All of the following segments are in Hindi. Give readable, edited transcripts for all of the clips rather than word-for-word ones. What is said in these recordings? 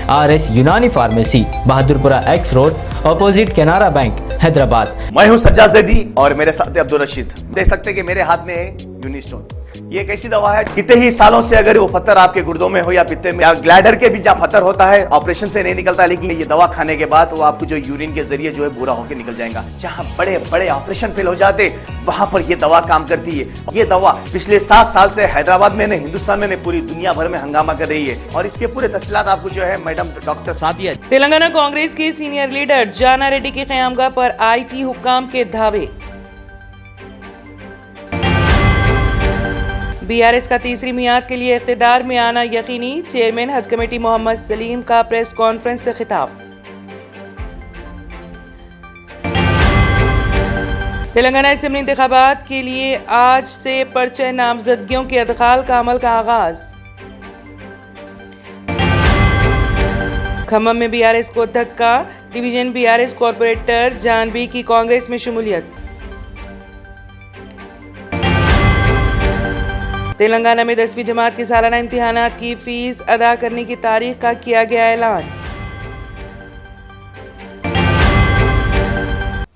RS Unani pharmacy, Bahadurpura X road, opposite Canara bank, Hyderabad. मैं हूं सज्जाद ज़ैदी और मेरे साथ अब्दुल रशीद। देख सकते हैं कि मेरे हाथ में है यूनिस्टोन। ये एक ऐसी दवा है, कितने ही सालों से अगर वो पत्थर आपके गुर्दों में हो या पित्ते में या ग्लैडर के भी जहाँ पत्थर होता है, ऑपरेशन से नहीं निकलता, लेकिन ये दवा खाने के बाद वो आपको जो यूरिन के जरिए जो है बुरा होकर निकल जाएगा। जहाँ बड़े बड़े ऑपरेशन फेल हो जाते, वहां पर ये दवा काम करती है। ये दवा पिछले 7 साल से हैदराबाद में, हिंदुस्तान में, पूरी दुनिया भर में हंगामा कर रही है और इसके पूरे तफसीलात आपको जो है मैडम डॉक्टर सादिया। तेलंगाना कांग्रेस के सीनियर लीडर जाना रेड्डी की क़यामगाह पर IT हुक्काम के धावे। BRS का तीसरी मियाद के लिए इख्तिदार में आना यकीनी, चेयरमैन हज कमेटी मोहम्मद सलीम का प्रेस कॉन्फ्रेंस से खिताब। तेलंगाना असेंबली इंतखाबात के लिए आज से पर्चे नामजदगियों के अदखाल का अमल का आगाज। खम्मम में BRS को धक्का, डिवीजन BRS कॉर्पोरेटर जानवी की कांग्रेस में शमूलियत। तेलंगाना में 10वीं जमात की सालाना इम्तिहानात की फीस अदा करने की तारीख का किया गया ऐलान।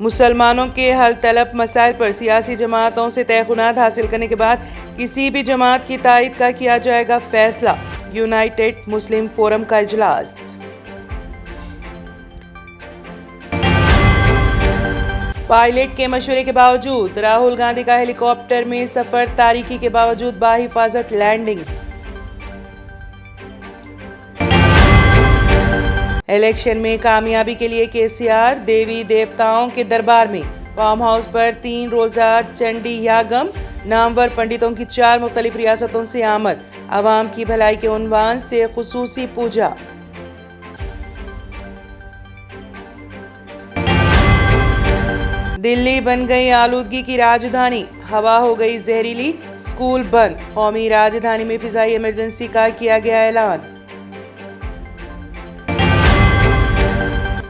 मुसलमानों के हल तलब मसाइल पर सियासी जमातों से तयखुनात हासिल करने के बाद किसी भी जमात की तायद का किया जाएगा फैसला, यूनाइटेड मुस्लिम फोरम का इजलास। पायलट के मशवरे के बावजूद राहुल गांधी का हेलीकॉप्टर में सफर, तारीकी के बावजूद बाहिफाजत लैंडिंग। इलेक्शन में कामयाबी के लिए केसीआर देवी देवताओं के दरबार में, फार्म हाउस पर 3 रोजा चंडी यागम, नामवर पंडितों की 4 मुख्तलिफ रियासतों से आमद, आवाम की भलाई के उन्वान से खुसूसी पूजा। दिल्ली बन गई आलूदगी की राजधानी, हवा हो गई जहरीली, स्कूल बंद, कौमी राजधानी में फिजाई इमरजेंसी का किया गया ऐलान।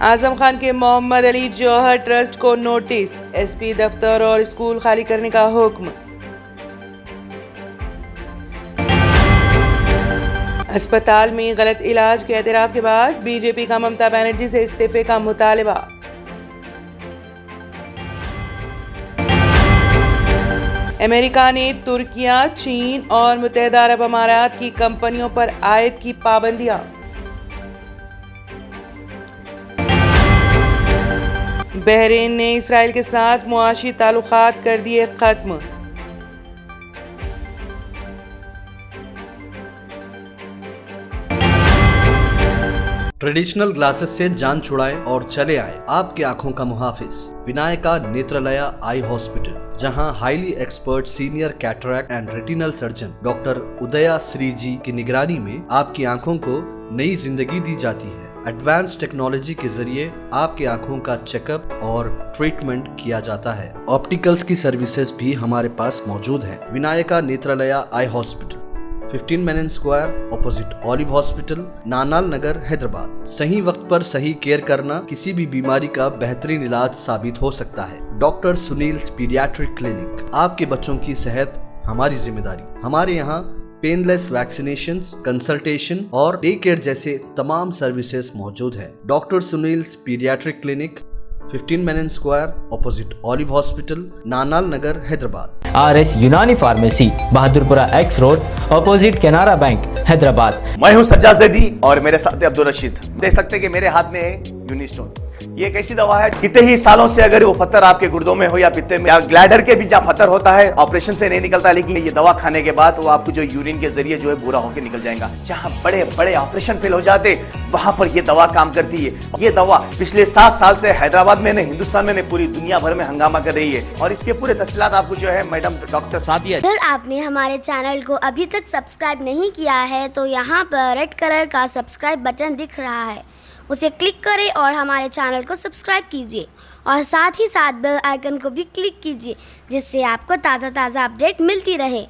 आजम खान के मोहम्मद अली जौहर ट्रस्ट को नोटिस, SP दफ्तर और स्कूल खाली करने का हुक्म। अस्पताल में गलत इलाज के एतराफ के बाद BJP का ममता बनर्जी से इस्तीफे का मुतालबा। अमेरिका ने तुर्किया, चीन और मुत्तहिदा अरब अमारात की कंपनियों पर आयत की पाबंदियां। बहरीन ने इसराइल के साथ मुआशी ताल्लुकात कर दिए खत्म। ट्रेडिशनल ग्लासेस से जान छुड़ाएं और चले आए आपकी आंखों का मुहाफिज विनायका नेत्रालया आई हॉस्पिटल, जहां highly expert senior cataract and retinal surgeon doctor उदया श्री जी की निगरानी में आपकी आंखों को नई जिंदगी दी जाती है। एडवांस टेक्नोलॉजी के जरिए आपकी आंखों का चेकअप और ट्रीटमेंट किया जाता है। ऑप्टिकल्स की सर्विसेज भी हमारे पास मौजूद है। Vinayaka Netralaya eye hospital, 15 Menon square, opposite Olive hospital, Nanal Nagar, Hyderabad. सही वक्त पर सही केयर करना किसी भी बीमारी का बेहतरीन इलाज साबित हो सकता है। डॉक्टर सुनील पीडियाट्रिक क्लिनिक, आपके बच्चों की सेहत हमारी जिम्मेदारी। हमारे यहाँ पेनलेस वैक्सीनेशन, कंसल्टेशन और डे केयर जैसे तमाम सर्विसेज मौजूद है। Doctor Sunil paediatric clinic, 15 Menon square, opposite Olive hospital, Nanal Nagar, Hyderabad. RS Unani pharmacy, Bahadurpura X road, opposite Canara bank, Hyderabad. मैं हूं सज्जाद ज़ैदी और मेरे साथ अब्दुल रशीद। देख सकते हैं कि मेरे हाथ में है यूनिस्टोन। ये एक ऐसी दवा है, कितने ही सालों से अगर वो पत्थर आपके गुर्दों में हो या पित्ते में या ग्लैडर के भी जहाँ पत्थर होता है, ऑपरेशन से नहीं निकलता, लेकिन ये दवा खाने के बाद वो आपको जो यूरिन के जरिए जो है बुरा होकर निकल जाएगा। जहाँ बड़े बड़े ऑपरेशन फेल हो जाते, वहां पर ये दवा काम करती है। ये दवा पिछले 7 साल से हैदराबाद में, हिंदुस्तान में, पूरी दुनिया भर में हंगामा कर रही है और इसके पूरे तफसीलात आपको जो है मैडम डॉक्टर सादिया। अगर आपने हमारे चैनल को अभी तक सब्सक्राइब नहीं किया है तो यहाँ पर रेड कलर का सब्सक्राइब बटन दिख रहा है, उसे क्लिक करें और हमारे चैनल को सब्सक्राइब कीजिए और साथ ही साथ बेल आइकन को भी क्लिक कीजिए, जिससे आपको ताज़ा अपडेट मिलती रहे।